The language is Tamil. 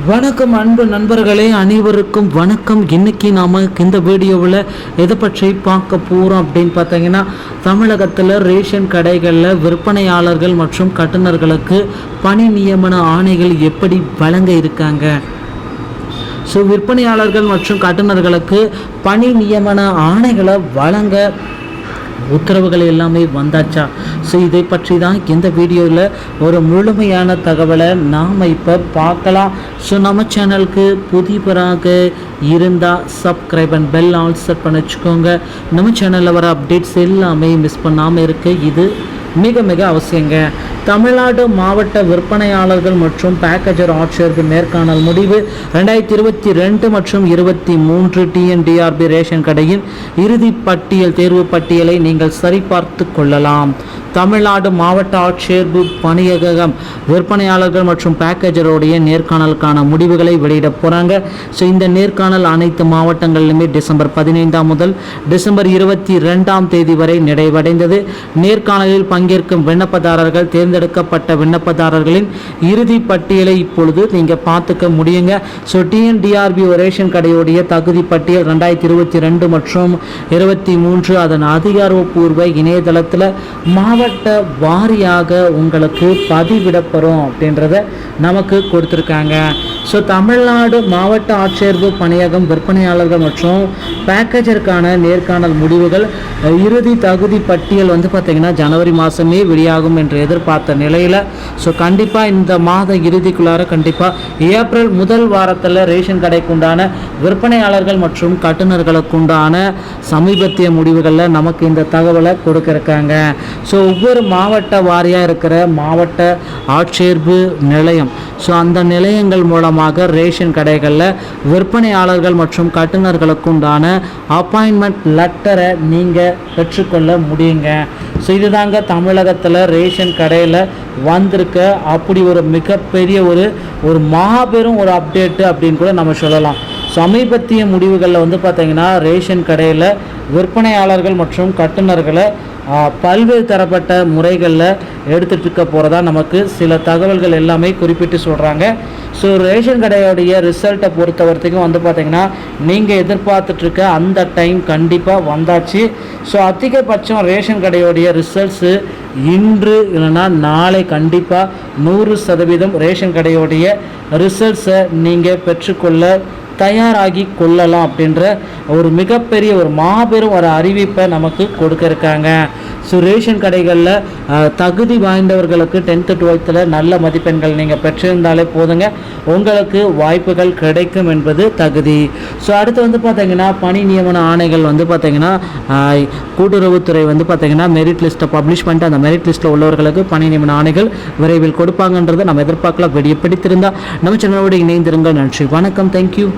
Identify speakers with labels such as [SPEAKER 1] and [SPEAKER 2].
[SPEAKER 1] வணக்கம் அன்பு நண்பர்களே, அனைவருக்கும் வணக்கம். இன்னைக்கு நாம் இந்த வீடியோவில் எதை பற்றி பார்க்க போகிறோம் அப்படின்னு பார்த்தீங்கன்னா, தமிழகத்தில் ரேஷன் கடைகளில் விற்பனையாளர்கள் மற்றும் கட்டுநர்களுக்கு பணி நியமன ஆணைகள் எப்படி வழங்க இருக்காங்க. ஸோ விற்பனையாளர்கள் மற்றும் கட்டுநர்களுக்கு பணி நியமன ஆணைகளை வழங்க உத்தரவுகள் எல்லாமே வந்தாச்சா? ஸோ இதை பற்றி தான் இந்த வீடியோவில் ஒரு முழுமையான தகவலை நாம் இப்போ பார்க்கலாம். ஸோ நம்ம சேனலுக்கு புதியவராக இருந்தால் subscribe and bell all set பண்ணி வச்சுக்கோங்க. நம்ம சேனலில் வர அப்டேட்ஸ் எல்லாமே மிஸ் பண்ணாமல் இருக்க இது மிக மிக அவசியங்க. தமிழ்நாடு மாவட்ட விற்பனையாளர்கள் மற்றும் பேக்கேஜர் ஆட்சியருக்கு நேர்காணல் முடிவு 2022 மற்றும் 23 டிஎன்டிஆர்பி ரேஷன் கடையின் இறுதி பட்டியல் தேர்வு பட்டியலை நீங்கள் சரிபார்த்து கொள்ளலாம். தமிழ்நாடு மாவட்ட ஆட்சியர் பணியகம் விற்பனையாளர்கள் மற்றும் பேக்கேஜருடைய நேர்காணலுக்கான முடிவுகளை வெளியிட போகிறாங்க. ஸோ இந்த நேர்காணல் அனைத்து மாவட்டங்களிலுமே டிசம்பர் 15 முதல் டிசம்பர் 22 தேதி வரை நிறைவடைந்தது. நேர்காணலில் பங்கேற்கும் விண்ணப்பதாரர்கள் தேர்ந்தெடுக்கப்பட்ட விண்ணப்பதாரர்களின் இறுதி பட்டியலை இப்பொழுது நீங்கள் பார்த்துக்க முடியுங்க. ஸோ டிஎன்டிஆர்பி ரேஷன் கடையுடைய தகுதி பட்டியல் 2022 மற்றும் 23 அதன் அதிகாரப்பூர்வ இணையதளத்தில் மாவட்ட வாரியாக உங்களுக்கு பதிவிடப்படும் அப்படின்றத நமக்கு கொடுத்துருக்காங்க. ஸோ தமிழ்நாடு மாவட்ட ஆட்சியர்வு பணியகம் விற்பனையாளர்கள் மற்றும் பேக்கேஜருக்கான நேர்காணல் முடிவுகள் இறுதி தகுதி பட்டியல் பார்த்திங்கன்னா ஜனவரி மாதமே வெளியாகும் என்று எதிர்பார்த்த நிலையில் ஸோ கண்டிப்பாக இந்த மாத இறுதிக்குள்ளார கண்டிப்பாக ஏப்ரல் முதல் வாரத்தில் ரேஷன் கடைக்குண்டான விற்பனையாளர்கள் மற்றும் கட்டுநர்களுக்குண்டான சமீபத்திய முடிவுகளில் நமக்கு இந்த தகவலை கொடுக்கிருக்காங்க. ஸோ ஒவ்வொரு மாவட்ட வாரியாக இருக்கிற மாவட்ட ஆட்சேர்ப்பு நிலையம், ஸோ அந்த நிலையங்கள் மூலமாக ரேஷன் கடைகளில் விற்பனையாளர்கள் மற்றும் கட்டுநர்களுக்குண்டான அப்பாயின்மெண்ட் லெட்டரை நீங்கள் பெற்றுக்கொள்ள முடியுங்க. ஸோ இதுதாங்க தமிழகத்தில் ரேஷன் கடையில் வந்திருக்க அப்படி ஒரு மிகப்பெரிய ஒரு மாபெரும் ஒரு அப்டேட்டு அப்படின்னு கூட நம்ம சொல்லலாம். சமீபத்திய முடிவுகளில் பார்த்திங்கன்னா ரேஷன் கடையில் விற்பனையாளர்கள் மற்றும் கட்டுநர்களை பல்வேறு தரப்பட்ட முறைகளில் எடுத்துகிட்டு இருக்க போகிறதா நமக்கு சில தகவல்கள் எல்லாமே குறிப்பிட்டு சொல்கிறாங்க. ஸோ ரேஷன் கடையோடைய ரிசல்ட்டை பொறுத்த வரைக்கும் பார்த்திங்கன்னா நீங்கள் எதிர்பார்த்துட்ருக்க அந்த டைம் கண்டிப்பாக வந்தாச்சு. ஸோ அதிகபட்சம் ரேஷன் கடையோடைய ரிசல்ட்ஸு இன்று இல்லைன்னா நாளை கண்டிப்பாக 100% ரேஷன் கடையோடைய ரிசல்ட்ஸை நீங்கள் பெற்றுக்கொள்ள தயாராகி கொள்ளலாம் அப்படின்ற ஒரு மிகப்பெரிய ஒரு மாபெரும் ஒரு அறிவிப்பை நமக்கு கொடுக்க இருக்காங்க. ஸோ ரேஷன் கடைகளில் தகுதி வாய்ந்தவர்களுக்கு 10th 12th நல்ல மதிப்பெண்கள் நீங்கள் பெற்றிருந்தாலே போதுங்க, உங்களுக்கு வாய்ப்புகள் கிடைக்கும் என்பது தகுதி. ஸோ அடுத்து பார்த்திங்கன்னா பணி நியமன ஆணைகள் பார்த்திங்கன்னா கூட்டுறவுத்துறை பார்த்திங்கன்னா மெரிட் லிஸ்ட்டை பப்ளிஷ் பண்ணிட்டு அந்த மெரிட் லிஸ்ட்டில் உள்ளவர்களுக்கு பணி நியமன ஆணைகள் விரைவில் கொடுப்பாங்கன்றதை நம்ம எதிர்பார்க்கலாம். வெடியை பிடித்திருந்தால் நம்ம சேனலோடு இணைந்திருங்கள். நன்றி, வணக்கம், தேங்க்யூ.